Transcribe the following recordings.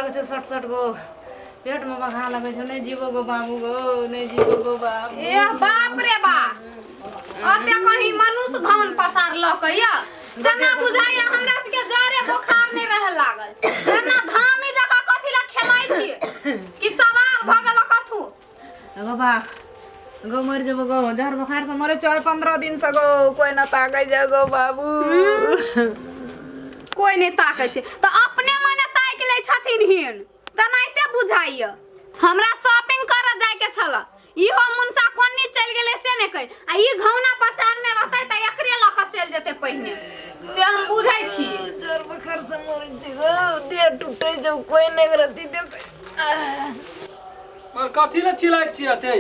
लगे छे सट सट गो पेट में बखा लगे छे। नहीं जीवो गो बाबू गो, नहीं जीवो गो बाबू। ए बाप रे बा, अते कहीं मनुष्य घान पसार लकैया जना बुझाय हमरा के जरे बुखार नहीं रह लागल। जना धामी जका कथि ला खेलाइ छी कि सवार भ गेल कथु। गो बा गो मर जब गो जहर बुखार से मरे 15 दिन से गो कोई न ताकै जे गो बाबू। कोई नहीं ताकै छे त अपने मने ताक लै छथिन हिन त नाइते बुझाइय। हमरा शॉपिंग कर जाय के छल, इहो मुनसा कोन्नी चल गेले से ने कहि आ ई घौना पसारने रहतै त एकरे ल क चल जेते पहिने से हम बुझाइ छी। जहर बुखार से मरे छी गो, देह टूटे जो कोई नहीं रहती देख। पर कथि ला चिल्लाइ छी अते?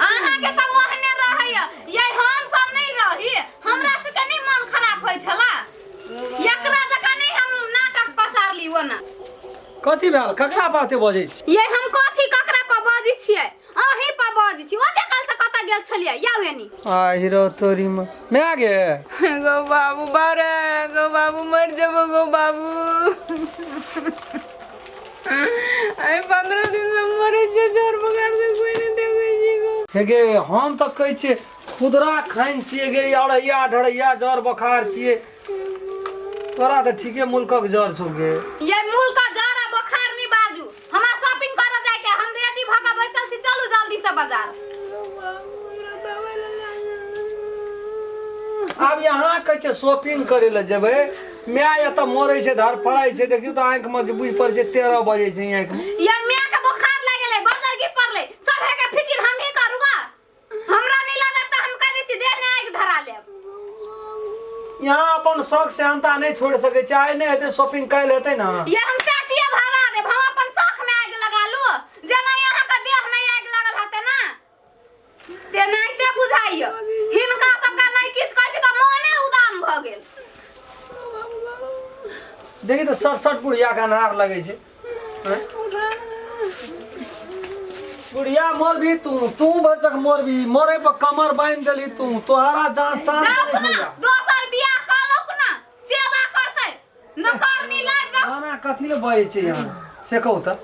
अहाँ के त ओहने रहैय, ये हम सब नहीं रही, हमरा से के नहीं मन खराब होय छला। एकरा जका नहीं हम नाटक पसार ली ओना। कथि भेल? ककरा बाते बजै छी? ये हम कथि ककरा पर बजै छियै? अही पर बजै छी। ओते काल से कत गेल छलियै यावेनी? आ हीरो तोरी में मैं आ गे गो बाबू बारे गो बाबू मर जब गो बाबू। आई 15 दिन से मरे छे जहर बुखार से कोई नहीं देखे जी गो। हे गे हम त कहै छी खुदरा खाइन छिए गे, अड़ैया ढड़ैया जर बुखार छिए। तोरा त ठीके मुल्कक जर छौ गे। ये मुल्क का जरा बुखार नहीं बाजू। हमरा शॉपिंग कर जाय के हम रेडी भ के बैसल छी, चलू जल्दी से बाजार। अब यहाँ कहे छे शॉपिंग करे ले जेबे, मैं या त मरै छे धर पड़ाई छे। देखियो त आंख में बुझ पर छे 13 बजे छे आंख में। ये मियां के बुखार लग गेले, बाजार गिर पड़ले, सब है के फिकिर हम ही करूगा। हमरा नहीं लागत त हम कह दै छी देह ने आंख धरा लेब। यहाँ अपन शौक से अंता नहीं छोड़ सके छे। आइ नहीं हेते शॉपिंग कैल हेते ना। ये हम चाटिया धरा देब, हम अपन शौक में आग लगा लू। जेना यहाँ के देह में आग लगल हते ना ते नहीं ते बुझाइय। हिनका सबका नहीं किछ कहै छी त मोने उदाम भ गेल। देखी तो 67 बुढ़िया का नार लगे छे। बुढ़िया मोर भी तू बचक मोर भी मोरे पर कमर बांध देली तू। तोहरा जान चांस जाऊ ना दोसर बियाह कलौक ना, सेवा करतै न करनी लाग। गाना कथि ले बजे छे यहाँ से कहू त?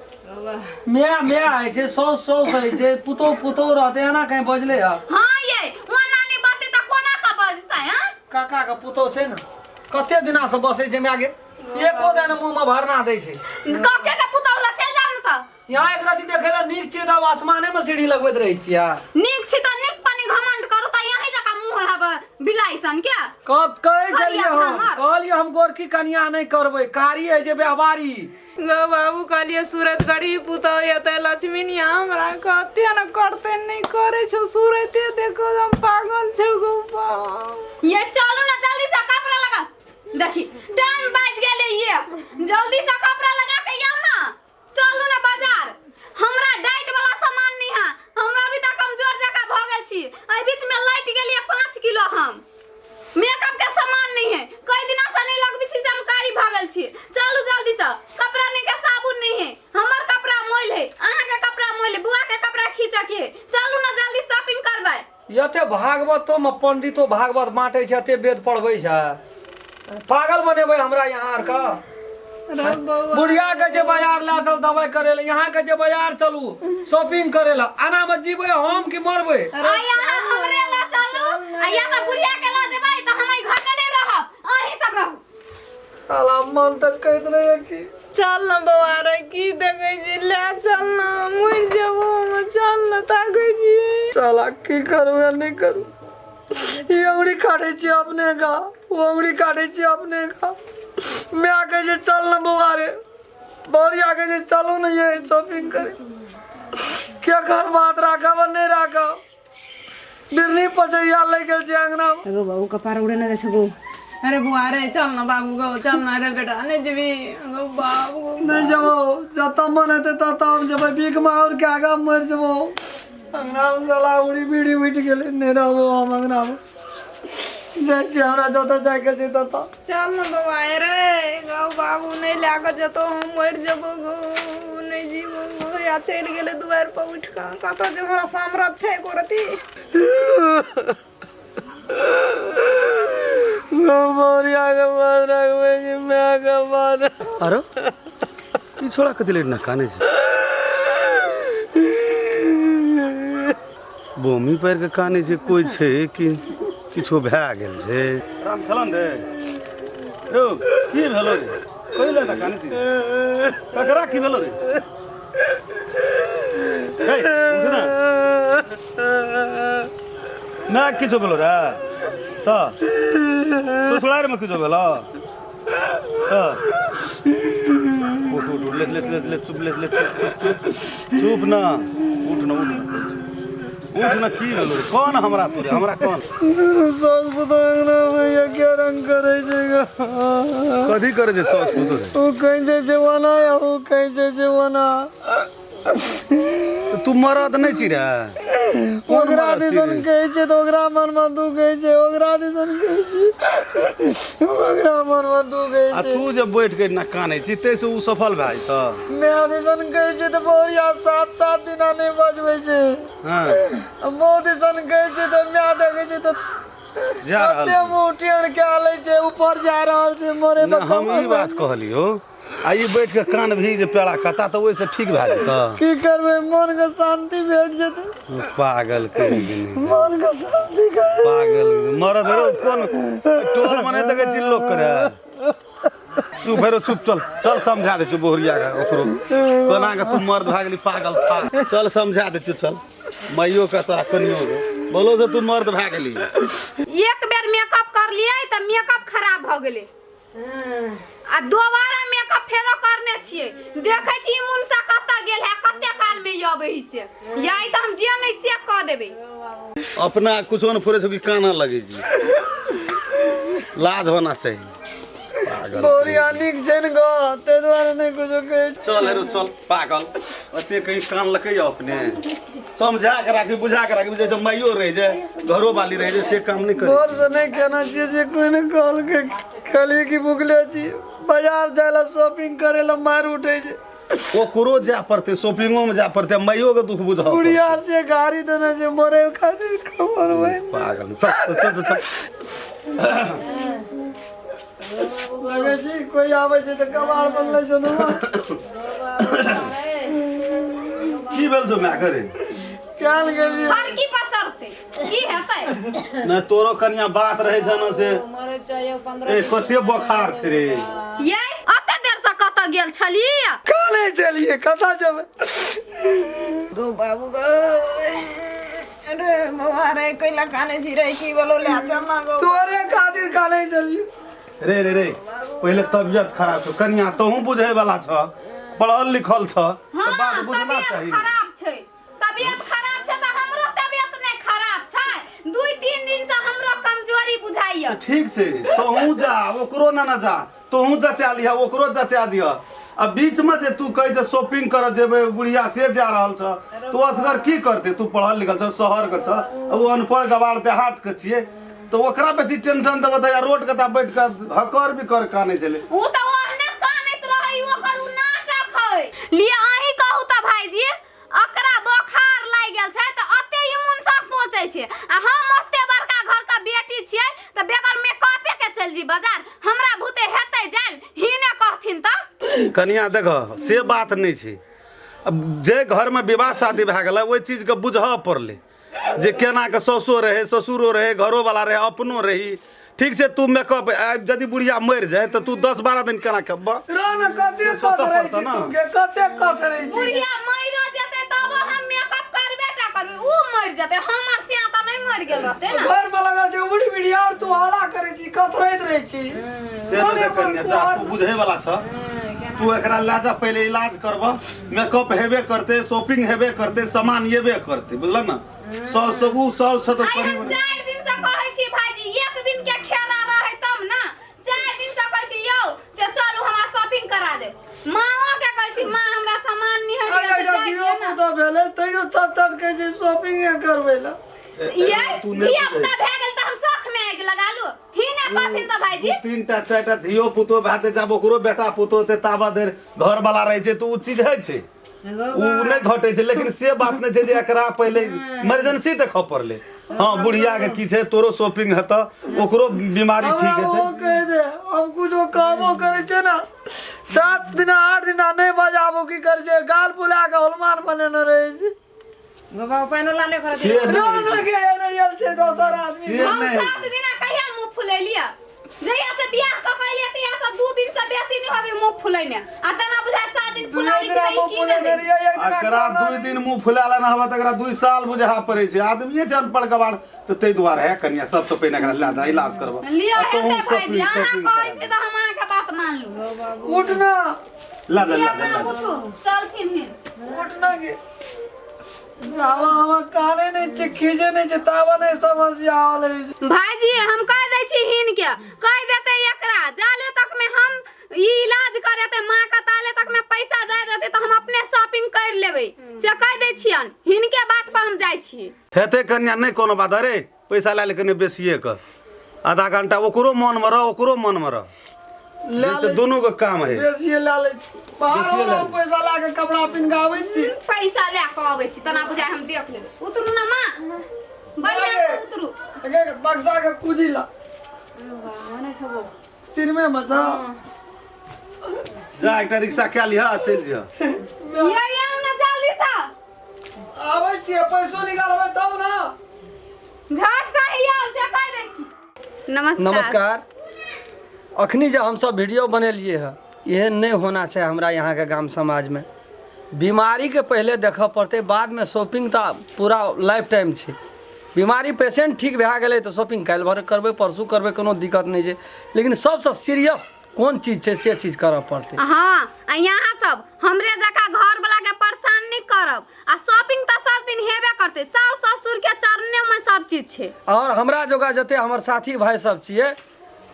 मैं आए छे 100 है छे पुतो रहते है ना कहीं बजले है। हां ये ओना नहीं बाते त कोना का बजतै? हां काका का पुतो छे ना, कते दिना से बसे छे मैं आगे एको दिन मुंह में भरना दे छे। काके का पुतौला चल जाम त यहाँ एक राती देखेला नीक छे त आसमाने में सीढ़ी लगबैत रही छिया। नीक छी त नीक पानी घमंड करू त यही जका मुंह हब बिलाइसन क्या? कब कहे चलिए हम कहलिए हम गोरकी कन्या नहीं करबे, कारी है जे व्यवहारी। गो बाबू कहलिए सूरत गड़ी पुतो येते लक्ष्मी निया हमरा कहते न करते नहीं करे छो। सूरते देखो हम पागल छो गो बाबू। ये चलू ना जल्दी से कपड़ा लगा। देखी टाइम बज गेले, ये जल्दी से कपड़ा लगा के आऊ ना। चलू ना बाजार। हमरा डाइट वाला सामान नहीं है, हमरा अभी तक कमजोर जका भ गेल छी। एहि बीच में लाइट गेलिए 5 किलो। हम मेकअप के सामान नहीं है, कई दिना से नहीं लगबी छी से हम कारी भ गेल छी। चलू जल्दी से। कपड़ा नहीं के साबुन नहीं है, हमर कपड़ा मोइल है, अहाँ के कपड़ा मोइल है, बुआ के कपड़ा खींच के। चलू ना जल्दी शॉपिंग करबै। यते भागवतो में पंडितो भागवत बांटे छे, अते वेद पढ़बै छे। पागल बनेबै हमरा यहाँ आर का। बुढ़िया के जे बाजार ला चल दवाई करे ले, यहाँ के जे बाजार चलू शॉपिंग करे ला। आना में जीबे हम की मरबै? आया हमरे ला चलू, आया त बुढ़िया के ला देबै त हम ई घर में नहीं रहब, अही सब रहू। साला मन तक कहत रहे कि चल न बउआ रे की देखे छी, ले चल न मर जबो हम। चल न ताकै छी। साला की करू या नहीं करू? ये उंगली काटे छी अपने का, वो उंगली काटे छी अपने का। मैं आके जे चल न बुआ रे, बौरी आके जे चलो न ये शॉपिंग करे। क्या घर बात राखा व नहीं राखा? बिरनी पचैया ले गेल छी अंगना। गो बाबू कपार उड़े न दे गो। अरे बुआ रे चल न बाबू गो, चल न रे बेटा नहीं जेबी गो बाबू। नहीं जबो जता मन है तता हम जब बीक मार के आगा मर जबो। अंगना में साला उड़ी बीड़ी उठ गेले, नहीं रहबो हम अंगना में। जैसे हमरा जता जाके जेता था। चल न बउआ रे गो बाबू नहीं लाग जतो हम मर जबो गो, नहीं जीवो गो। या चल गेले दुआर पर उठ का कत जे हमरा साम्राज्य छे गोरती। मोरिया के बाद रखबे कि मैं के बाद। अरे ई छोड़ा कथी लेट ना काने छै बोमी पैर के काने छै कोई छै कि किछो भए गेल छै राम खेलन रे रो की भेलो रे कोई ले ना काने छै ककरा की भेलो रे हे उठ ना ना किछो भेलो रे त ससुरार में किछो भेलो त उठ उठ ले चुप ना उठ ना की भेलो रे कौन हमरा तोरे हमरा कौन सास पुतोरा भैया क्या रंग करे छै कथी करे छै सास पुतोरे वो कैसे जवाना या वो कैसे जवाना तू मरद नहीं छी रे ओकरा दिसन कहै छै तऽ ओकरा मनमे तू कहै छै ओकरा दिसन कहै छै ओकरा मनमे तू कहै आ छै तू जे बैठ के ना कानै छी तै से उ सफल भए जेतौ माय दिसन कहै छै तऽ बोरिया 7 दिना नहीं बजबै छै हां मो दिसन कहै छै तऽ माय देखै छै तऽ जा रहल कते मुँह टेढ़ कए लै छै ऊपर जा रहल छै मरे ना हम ई बात कहलियो आ ई बैठ के कान भी जे पेड़ा कता तऽ ओइसे ठीक भए जेतौ की करबै मन के शांति भेट जेतै पागल कहि देने मन के शांति के पागल मरद रो कोन टोल मने तक चिल्लो करे चुप फेरो चुप चल समझा दे चु बोहरिया का ओकरो कोना के तू मर्द भाग गेली पागल था चल समझा दे चल माइयो का तोरा कनियो बोलो जे तू मर्द भाग गेली एक बेर मेकअप कर लियै त मेकअप खराब भ गेलै आ दोबारा मेकअप फेरो करने छियै देखै छी मुनसा कत्ता गेल है कत्ते काल में आबै छै याई त हम जे नै से क देबै अपना कुछो न फुरे से काना लगे जी लाज होना चाहिए पागल बोरिया निक छै ने गो ते द्वारा नहीं कुछो कहै छै चल हेरो चल पागल अते कहीं कान लकै अपने समझा के राखी बुझा के राखी जैसे माइयो रह जाए घरो वाली रह जाए से काम नहीं करे बोर से नहीं कहना चाहिए जे कोई ने कॉल के खाली की भूखले छी बाजार जायला शॉपिंग करे ला मार उठे छै ओकरो जा पड़ते शॉपिंगो में जा पड़ते माइयो के दुख बुझाओ बुढ़िया से गाड़ी देना छै मरे खातिर खबर होय पागल चल लगे छी कोई आवे छै त कबाड़ बनले छै की भेल जो मैं करे काल गेली फरकी पर चढ़ते की हेतै न तोरो कन्या बात रहे छ न से मरे चाहिए 15 ए कते बुखार छै रे याई अते देर से कत गेल छली काले चलिए कथा जब गो बाबू गो अरे मवारे कोइला काने छी रे की बोलो ले चल ना गो तोरे खातिर काले चलिए रे पहले तबियत खराब छ कन्या तोहू बुझे वाला छ पढ़ल लिखल छ हां बात बुझना तबियत चाहिए खराब छै तबियत खराब छै त हमरो तबियत नै खराब छै 2-3 दिन से हमरो कमजोरी बुझाइय ठीक छै तोहू जा ओकरो ना जा तोहू जचा लिया ओकरो जचा दिया अब बीच में जे तू कहे छ शॉपिंग कर जेबे बुढ़िया से जा रहल छ तू असगर की करते तू पढ़ल लिखल छ शहर के छ अब अनपढ़ गवार देहात के छिए तो ओकरा बेसी टेंशन देब त रोड के ता बैठ के हकर भी कर काने चले उ त ओहने कानैत रहै ओकर उ नाटक है लिए अही कहू त भाईजी अकरा बोखार लाग गेल छै त अते इम्यून सा सोचै छै आ हम ओते बड़का घर का बेटी छियै त बेगर मेकअपे के चल जी बाजार हमरा भूते हेतै जाल हिने कहथिन त कनिया देख से बात नहीं छै अब जे घर में विवाह शादी भए गेलै ओहि चीज के बुझह पड़ले जे केना के ससुर रहे ससुरो रहे घरो वाला रहे अपनो रही ठीक छै तू मेकअप यदि बुढ़िया मर जाए तो तू 10-12 दिन केना खेब रान कते कत रहे छी तू के कते कत रहे छी बुढ़िया मर जेतै तब हम मेकअप करबे टा करबे उ मर जेतै हमर सिया त नहीं मर गेल रहतै ना घर में लगा छै बुढ़ी बिढ़िया और तू हाला करे छी कत रहे छी से तो कन्या जा तू बुझे वाला छ तू एकरा लाजा पहले इलाज करब मेकअप हेबे करते शॉपिंग हेबे करते सामान येबे करते बुझल ना सौ सबू सौ सत आइ हम 4 दिन से कहै छी भाईजी एक दिन के खेला रहे तब ना 4 दिन से कहै छी यौ से चलू हमरा शॉपिंग करा दे माओ के कहै छी मां हमरा सामान नहीं है अरे दियो तो भेले तइयो चट के जे शॉपिंग करबेला ये दिया पुता भए गेल त हम शौक में आग लगा लो हिने कहथिन त भाईजी 3टा 4टा धियो पुतो भाते जब ओकरो बेटा पुतो ते ताबा देर घर वाला रहे छै तो उ चीज है छै उ नहीं घटे छै लेकिन से बात नहीं छै जे एकरा पहले इमरजेंसी देख पड़ले हां बुढ़िया के की छै तोरो शॉपिंग हेत ओकरो बीमारी ठीक हेतै वो कह दे हम कुछ कामो करे छै ना 7 दिन 8 दिन नहीं बजाबो की कर छे गाल फुला के हनुमान बने न रहे छे गो बाबू पैनो लाने कर से ना ना के नहीं आयल छे दोसर आदमी से हम नहीं 7 दिन कहिया मुंह फुलैलिया जहिया से बियाह क कइले त या से 2 दिन से बेसी नहीं होबे मुंह फुलैने आ तना बुझा 7 दिन फुलैली दूसरा छै मुंह की फुले नहीं मेरी एक दिन अकरा 2 दिन मुंह फुलाला ना हवा तकरा 2 साल बुझा पड़े छै आदमीए छै अनपढ़ गवार तो तै दुआरे है कन्या सब तो पहिने एकरा ला जा इलाज करबा लियो तो हेते हम भाई अहाँ शॉपिंग कहै छै त हम अहाँ के बात मान लू उठ ना ला जा ला लियो जा ना उठू चल फिर उठ ना के जावा हम काने नहीं छे खीजे नहीं छे तावा नहीं समस्या आले भाईजी हम कह दै छी हिन के कह देते एकरा जाले तक में हम ई इलाज करेते मां का ताले तक में पैसा दे देते तो हम अपने शॉपिंग कर लेबै से कह दै छियन हिन के बात पर हम जाय छी हेते कन्या नहीं कोनो बात अरे पैसा ला ले कने बेसिए क आधा घंटा ओकरो मन में रह ओकरो मन में रह जैसे दोनों का काम है बेसिए ला ले बेसिए ला ले। पैसा ला के कपड़ा पिनगावे छी पैसा ले के आबै छी तना बुझाय हम देख लेबै उतरू ना मां बढ़िया से उतरू एक बक्सा के कुजी ला मने छगो सिर में मचा जा एकटा रिक्शा क्या लिहा चल जा ये आउ ना जल्दी से आवे छी पैसो निकालबे तब ना झट से ही आउ से कह दै छी नमस्कार अखनी जब हम सब वीडियो बनेलिए है यह नहीं होना चाहिए हमरा यहाँ के गांव समाज में बीमारी के पहले देख पड़ते बाद में शॉपिंग तो पूरा लाइफ टाइम छै बीमारी पेशेंट ठीक भए गेलै तो शॉपिंग काल्हि भर करबै परसू करबै कोनो दिक्कत नहीं छै लेकिन सबसे सीरियस कोन चीज छै से चीज करऽ पड़ते हाँ यहाँ सब हमरे जका घर वाला के परेशान नहीं करब आ शॉपिंग तो सब दिन हेबे करते सास ससुर के चरणे में सब चीज छै और हमरा जोगा जते हमर साथी भाई सब छिए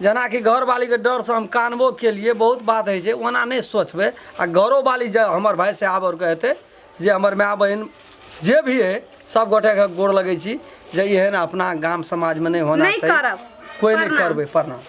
जना कि घर वाली के डर से हम कानबो के लिए बहुत बात है ओना नहीं सोचबे आ घरों वाली हमर भाई से आबर कहते जे हमर माय बहन जे भी है सब गोटे के गोड़ लगे छी जे एहन अपना गांव समाज में नहीं होना नहीं चाहिए करब कोई नहीं प्रणाम। करबे प्रणाम